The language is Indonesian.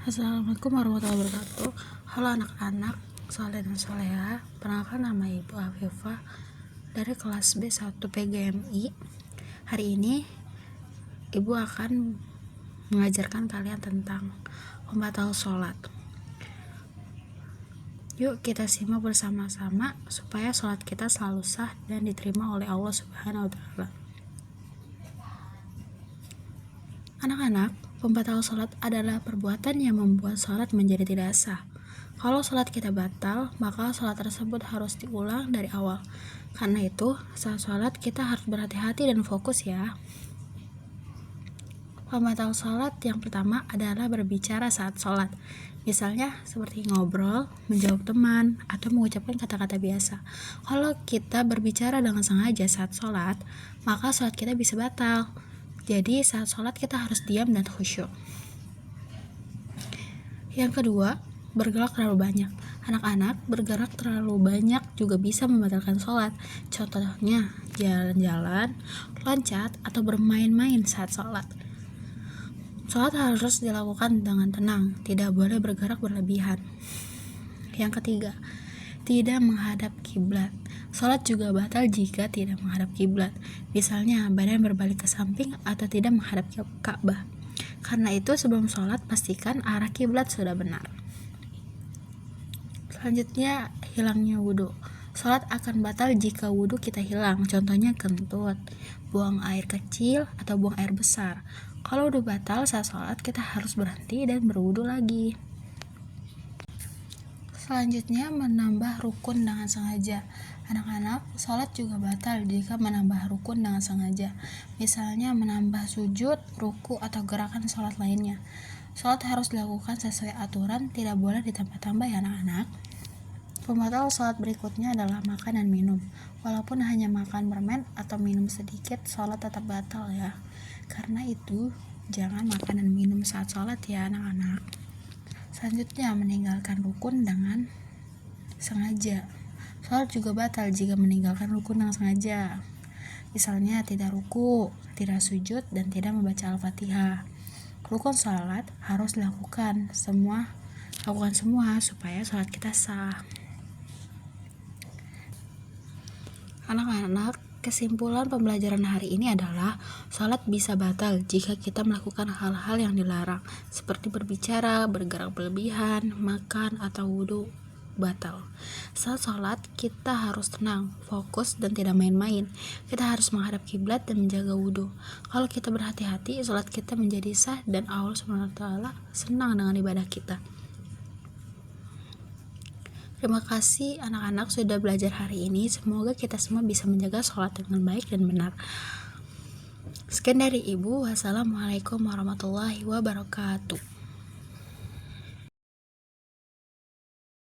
Assalamualaikum warahmatullahi wabarakatuh. Halo anak-anak, Soleh dan Soleha. Perkenalkan, nama Ibu Afifah dari kelas B1 PGMI. Hari ini Ibu akan mengajarkan kalian tentang pembatal sholat. Yuk kita simak bersama-sama supaya sholat kita selalu sah dan diterima oleh Allah Subhanahu wa Ta'ala. Anak-anak, pembatal sholat adalah perbuatan yang membuat sholat menjadi tidak sah. Kalau sholat kita batal, maka sholat tersebut harus diulang dari awal. Karena itu, saat sholat kita harus berhati-hati dan fokus ya. Pembatal sholat yang pertama adalah berbicara saat sholat. Misalnya seperti ngobrol, menjawab teman, atau mengucapkan kata-kata biasa. Kalau kita berbicara dengan sengaja saat sholat, maka sholat kita bisa batal. Jadi saat sholat kita harus diam dan khusyuk. Yang kedua, bergerak terlalu banyak. Anak-anak, bergerak terlalu banyak juga bisa membatalkan sholat. Contohnya, jalan-jalan, loncat, atau bermain-main saat sholat. Sholat harus dilakukan dengan tenang, tidak boleh bergerak berlebihan. Yang ketiga, tidak menghadap kiblat. Sholat juga batal jika tidak menghadap kiblat. Misalnya, badan berbalik ke samping atau tidak menghadap Ka'bah. Karena itu, sebelum sholat, pastikan arah kiblat sudah benar. Selanjutnya, hilangnya wudhu. Sholat akan batal jika wudhu kita hilang. Contohnya kentut, buang air kecil, atau buang air besar. Kalau wudhu batal saat sholat, kita harus berhenti dan berwudhu lagi. Selanjutnya, menambah rukun dengan sengaja. Anak-anak, sholat juga batal jika menambah rukun dengan sengaja. Misalnya menambah sujud, ruku, atau gerakan sholat lainnya. Sholat harus dilakukan sesuai aturan, tidak boleh ditambah-tambah ya anak-anak. Pembatal sholat berikutnya adalah makan dan minum. Walaupun hanya makan permen atau minum sedikit, sholat tetap batal ya. Karena itu, jangan makan dan minum saat sholat ya anak-anak. Selanjutnya, meninggalkan rukun dengan sengaja. Sholat juga batal jika meninggalkan rukun dengan sengaja. Misalnya tidak ruku, tidak sujud, dan tidak membaca Al-Fatihah. Rukun sholat harus lakukan semua supaya sholat kita sah. Anak-anak, kesimpulan pembelajaran hari ini adalah sholat bisa batal jika kita melakukan hal-hal yang dilarang, seperti berbicara, bergerak berlebihan, makan, atau wudhu batal. Saat sholat, kita harus tenang, fokus, dan tidak main-main. Kita harus menghadap kiblat dan menjaga wudhu. Kalau kita berhati-hati, sholat kita menjadi sah dan Allah SWT senang dengan ibadah kita. Terima kasih anak-anak sudah belajar hari ini. Semoga kita semua bisa menjaga sholat dengan baik dan benar. Sekian dari Ibu. Wassalamualaikum warahmatullahi wabarakatuh.